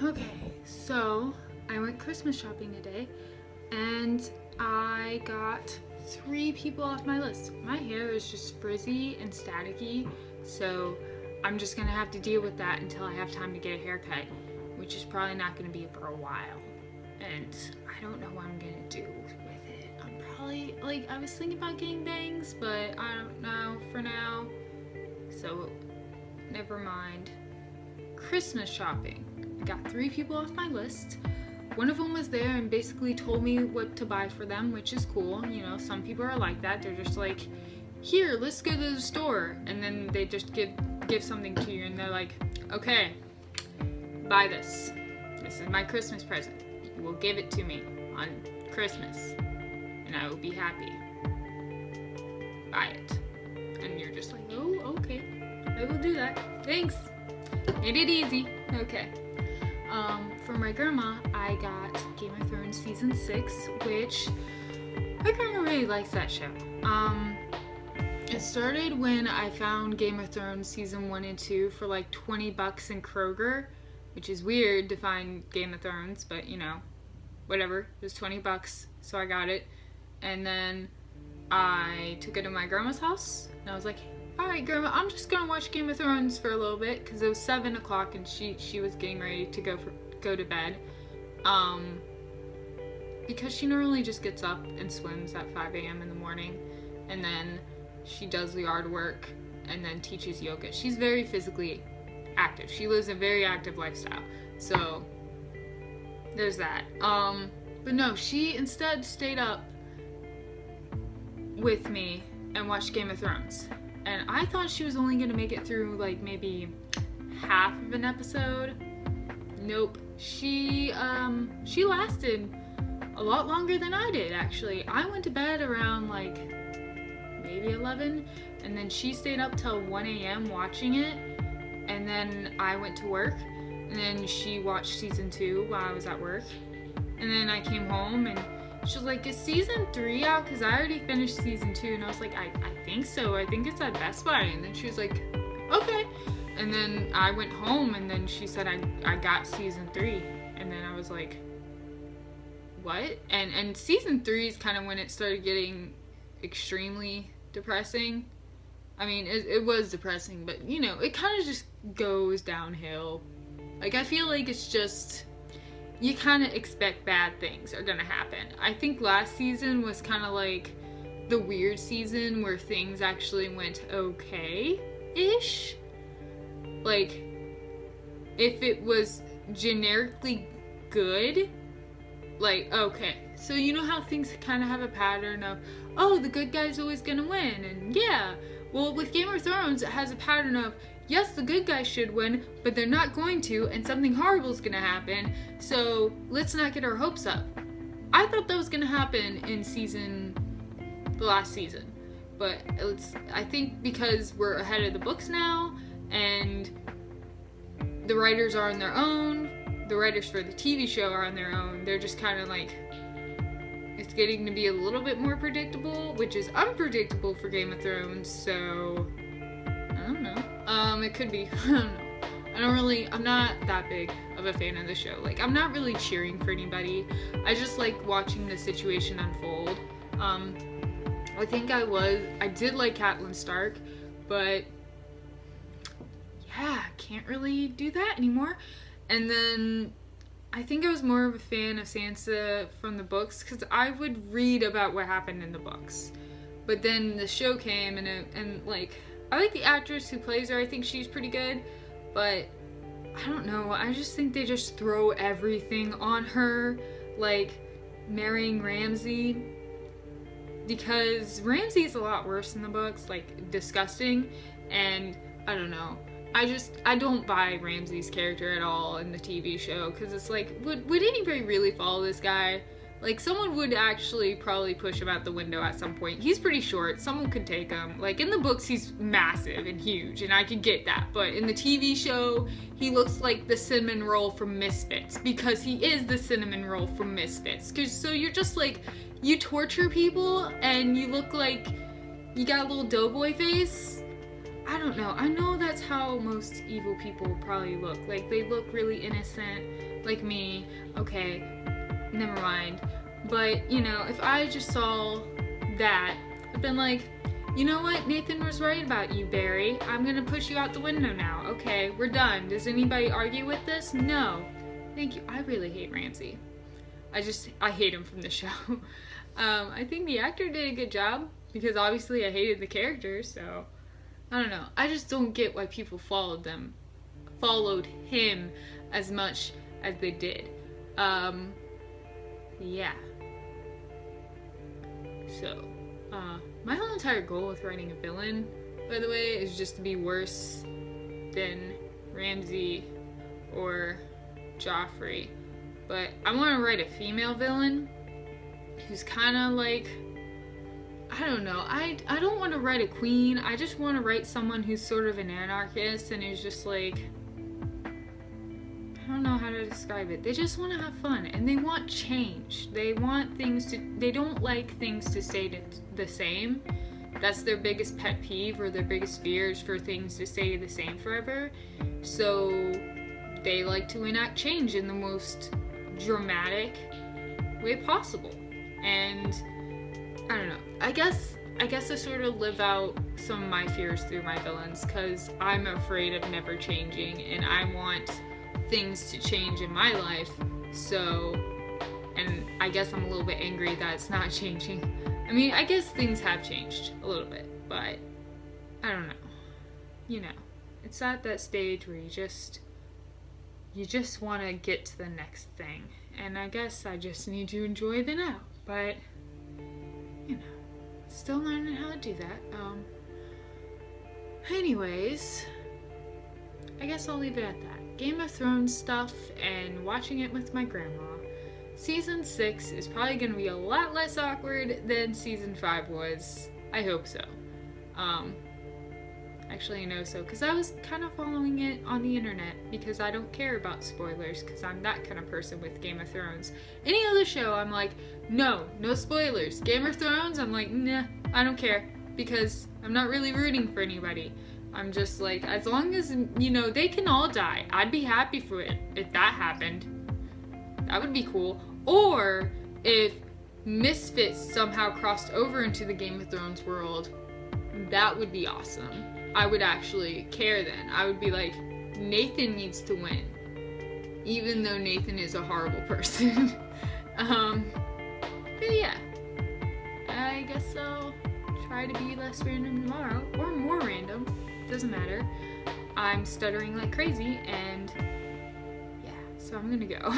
Okay, so I went Christmas shopping today and I got 3 people off my list. My hair is just frizzy and staticky, so I'm just gonna have to deal with that until I have time to get a haircut, which is probably not gonna be for a while. And I don't know what I'm gonna do with it. I'm probably, I was thinking about getting bangs, but I don't know for now. So, never mind. Christmas shopping. I got 3 people off my list. One of them was there and basically told me what to buy for them, which is cool. You know, some people are like that. They're just like, here, let's go to the store. And then they just give something to you and they're like, okay, buy this. This is my Christmas present. You will give it to me on Christmas and I will be happy. Buy it. And you're just like, oh, okay, I will do that. Thanks. Made it easy. Okay. For my grandma, I got Game of Thrones season 6, which my grandma really likes that show. It started when I found Game of Thrones season 1 and 2 for like $20 in Kroger, which is weird to find Game of Thrones, but you know, whatever. It was $20, so I got it. And then I took it to my grandma's house, and I was like, alright grandma, I'm just gonna watch Game of Thrones for a little bit, because it was 7 o'clock and she was getting ready to go to bed. Because she normally just gets up and swims at 5 a.m. in the morning, and then she does the yard work and then teaches yoga. She's very physically active. She lives a very active lifestyle. So there's that. But no, she instead stayed up with me and watched Game of Thrones. And I thought she was only gonna make it through like maybe half of an episode. Nope. She lasted a lot longer than I did, actually. I went to bed around like maybe 11, and then she stayed up till 1 a.m. watching it, and then I went to work, and then she watched season 2 while I was at work, and then I came home and she was like, is season 3 out? Because I already finished season 2, and I was like, I think so. I think it's at Best Buy. And then she was like, okay. And then I went home, and then she said I got season 3. And then I was like, what? And season 3 is kind of when it started getting extremely depressing. I mean, it was depressing, but you know, it kind of just goes downhill. Like, I feel like it's just, you kind of expect bad things are gonna happen. I think last season was kind of like the weird season where things actually went okay-ish. Like, if it was generically good, like, okay. So you know how things kind of have a pattern of, oh, the good guy's always gonna win, and yeah. Well, with Game of Thrones, it has a pattern of, yes, the good guys should win, but they're not going to, and something horrible is gonna happen, so let's not get our hopes up. I thought that was gonna happen in the last season, but I think because we're ahead of the books now, and the writers are on their own, the writers for the TV show are on their own, they're just kind of like, it's getting to be a little bit more predictable, which is unpredictable for Game of Thrones, so I don't know. It could be. I don't know. I'm not that big of a fan of the show. Like, I'm not really cheering for anybody. I just like watching the situation unfold. I think I did like Catelyn Stark, but yeah, can't really do that anymore. And then I think I was more of a fan of Sansa from the books, because I would read about what happened in the books. But then the show came, and like, I like the actress who plays her. I think she's pretty good, but I don't know. I just think they just throw everything on her, like marrying Ramsay, because Ramsay's a lot worse in the books, like disgusting, and I don't know. I don't buy Ramsay's character at all in the TV show, because it's like, would anybody really follow this guy? Like, someone would actually probably push him out the window at some point. He's pretty short. Someone could take him. Like, in the books, he's massive and huge, and I could get that. But in the TV show, he looks like the cinnamon roll from Misfits, because he is the cinnamon roll from Misfits. So you're just like, you torture people, and you look like you got a little doughboy face. I don't know. I know that's how most evil people probably look. Like, they look really innocent, like me. Okay, never mind. But, you know, if I just saw that, I've been like, you know what? Nathan was right about you, Barry. I'm gonna push you out the window now. Okay, we're done. Does anybody argue with this? No. Thank you. I really hate Ramsey. I hate him from the show. I think the actor did a good job, because obviously I hated the characters, so I don't know. I just don't get why people followed him as much as they did. Yeah. So, my whole entire goal with writing a villain, by the way, is just to be worse than Ramsey or Joffrey. But I want to write a female villain who's kind of like, I don't know, I don't want to write a queen. I just want to write someone who's sort of an anarchist and who's just like, I don't know how to describe it. They just want to have fun and they want change. They don't like things to stay the same. That's their biggest pet peeve, or their biggest fear, is for things to stay the same forever. So they like to enact change in the most dramatic way possible. And I don't know. I guess I sort of live out some of my fears through my villains, because I'm afraid of never changing and I want things to change in my life. So, and I guess I'm a little bit angry that it's not changing. I mean, I guess things have changed a little bit, but I don't know. You know, it's at that stage where you just want to get to the next thing. And I guess I just need to enjoy the now. But, you know, still learning how to do that. Anyways, I guess I'll leave it at that. Game of Thrones stuff and watching it with my grandma. Season 6 is probably going to be a lot less awkward than Season 5 was. I hope so. Actually, I know so, because I was kind of following it on the internet, because I don't care about spoilers, because I'm that kind of person with Game of Thrones. Any other show, I'm like, no spoilers. Game of Thrones, I'm like, nah, I don't care, because I'm not really rooting for anybody. I'm just like, as long as, you know, they can all die, I'd be happy for it if that happened. That would be cool. Or if Misfits somehow crossed over into the Game of Thrones world, that would be awesome. I would actually care then. I would be like, Nathan needs to win, even though Nathan is a horrible person. But yeah, I guess I'll try to be less random tomorrow, or more random, doesn't matter. I'm stuttering like crazy, and yeah, so I'm gonna go.